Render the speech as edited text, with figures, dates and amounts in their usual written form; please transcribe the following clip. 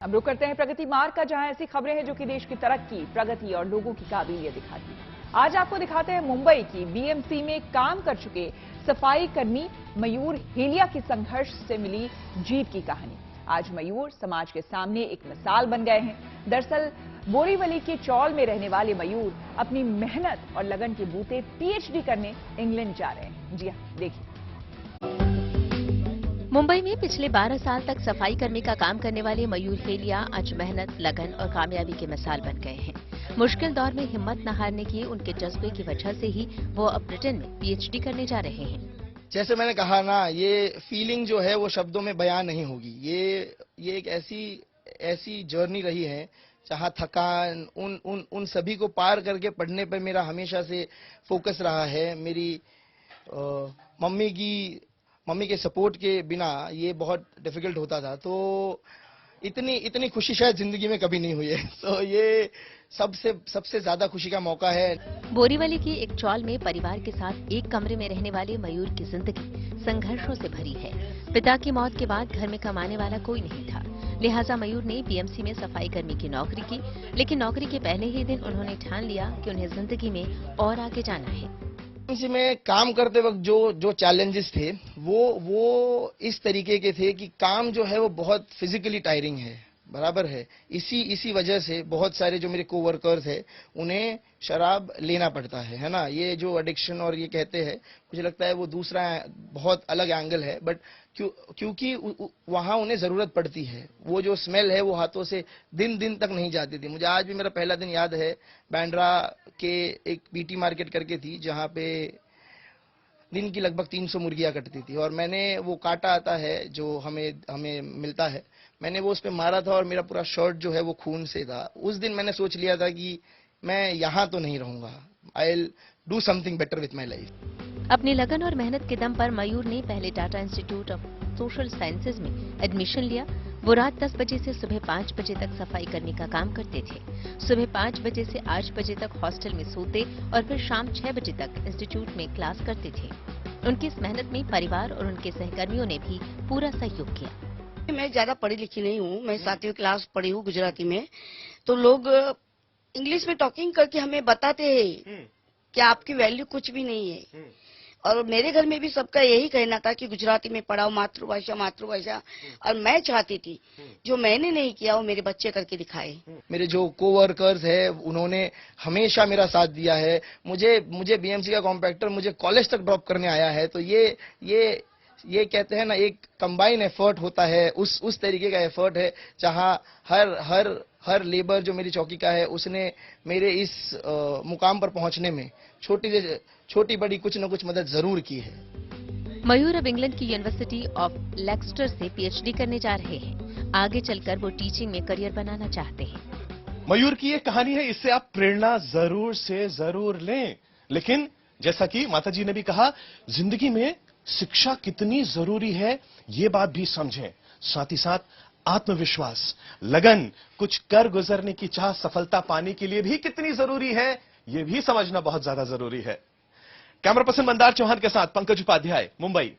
अब रुक करते हैं प्रगति मार्ग का, जहां ऐसी खबरें हैं जो कि देश की तरक्की, प्रगति और लोगों की काबिलियत दिखाती हैं। आज आपको दिखाते हैं मुंबई की बीएमसी में काम कर चुके सफाई कर्मी मयूर हेलिया की संघर्ष से मिली जीत की कहानी। आज मयूर समाज के सामने एक मिसाल बन गए हैं। दरअसल बोरीवली के चौल में रहने वाले मयूर अपनी मेहनत और लगन के बूते पीएचडी करने इंग्लैंड जा रहे हैं। जी हां, देखिए। मुंबई में पिछले 12 साल तक सफाई कर्मी का काम करने वाले मयूर हेलिया आज मेहनत, लगन और कामयाबी के मिसाल बन गए हैं। मुश्किल दौर में हिम्मत न हारने की उनके जज्बे की वजह से ही वो अब ब्रिटेन में पीएचडी करने जा रहे हैं। जैसे मैंने कहा ना, ये फीलिंग जो है वो शब्दों में बयां नहीं होगी। ये एक ऐसी जर्नी रही है जहां थकान उन सभी को पार करके पढ़ने पर मेरा हमेशा से फोकस रहा है। मेरी मम्मी के सपोर्ट के बिना ये बहुत डिफिकल्ट होता था, तो इतनी खुशी शायद जिंदगी में कभी नहीं हुई है। तो ये सबसे ज्यादा खुशी का मौका है। बोरीवली की एक चौल में परिवार के साथ एक कमरे में रहने वाले मयूर की जिंदगी संघर्षों से भरी है। पिता की मौत के बाद घर में कमाने वाला कोई नहीं था, लिहाजा मयूर ने बीएमसी में सफाई कर्मी की नौकरी की। लेकिन नौकरी के पहले ही दिन उन्होंने ठान लिया कि उन्हें जिंदगी में और आगे जाना है। बीएमसी में काम करते वक्त जो चैलेंजेस थे वो इस तरीके के थे कि काम जो है वो बहुत फिजिकली टायरिंग है, बराबर है। इसी वजह से बहुत सारे जो मेरे कोवर्कर्स हैं उन्हें शराब लेना पड़ता है ना। ये जो एडिक्शन और ये कहते हैं, मुझे लगता है वो दूसरा बहुत अलग एंगल है। बट क्योंकि वहां उन्हें जरूरत पड़ती है, वो जो स्मेल है वो हाथों से दिन तक नहीं जाती थी। मुझे आज भी मेरा पहला दिन याद है, बांद्रा के एक पीटी मार्केट करके थी जहां पे दिन की लगभग 300 मुर्गियां कटती थी, और मैंने वो काटा आता है जो हमें मिलता है, मैंने वो उस पे मारा था और मेरा पूरा शर्ट जो है वो खून से था। उस दिन मैंने सोच लिया था कि मैं यहाँ तो नहीं रहूंगा, I will do something better with my life. अपनी लगन और मेहनत के दम पर मयूर ने पहले Tata institute of social sciences में एडमिशन लिया। वो रात 10 बजे से सुबह 5 बजे तक सफाई करने का काम करते थे। सुबह 5 बजे से 8 बजे तक हॉस्टल में सोते और फिर शाम 6 बजे तक इंस्टीट्यूट में क्लास करते थे। उनकी इस मेहनत में परिवार और उनके सहकर्मियों ने भी पूरा सहयोग किया। मैं ज्यादा पढ़ी लिखी नहीं हूँ, मैं 7वीं क्लास पढ़ी हूँ गुजराती में। तो लोग इंग्लिश में टॉकिंग करके हमें बताते हैं कि आपकी वैल्यू कुछ भी नहीं है। और मेरे घर में भी सबका यही कहना था कि गुजराती में पढ़ाओ, मातृभाषा। और मैं चाहती थी जो मैंने नहीं किया वो मेरे बच्चे करके दिखाए। मेरे जो कोवर्कर्स हैं उन्होंने हमेशा मेरा साथ दिया है। मुझे बीएमसी का कॉम्पैक्टर मुझे कॉलेज तक ड्रॉप करने आया है। तो ये कहते हैं ना, एक कंबाइन एफर्ट होता है, उस तरीके का एफर्ट है जहां हर लेबर जो मेरी चौकी का है उसने मेरे इस मुकाम पर पहुंचने में छोटी बड़ी कुछ न कुछ मदद जरूर की है। मयूर अब इंग्लैंड की यूनिवर्सिटी ऑफ लेक्स्टर से पीएचडी करने जा रहे हैं। आगे चलकर वो टीचिंग में करियर बनाना चाहते हैं। मयूर की ये कहानी है, इससे आप प्रेरणा जरूर से जरूर लें। लेकिन जैसा कि माताजी ने भी कहा, जिंदगी में शिक्षा कितनी जरूरी है ये बात भी समझें। साथ ही साथ आत्मविश्वास, लगन, कुछ कर गुजरने की चाह सफलता पाने के लिए भी कितनी जरूरी है ये भी समझना बहुत ज्यादा जरूरी है। कैमरा पर्सन मंदार चौहान के साथ पंकज उपाध्याय, मुंबई।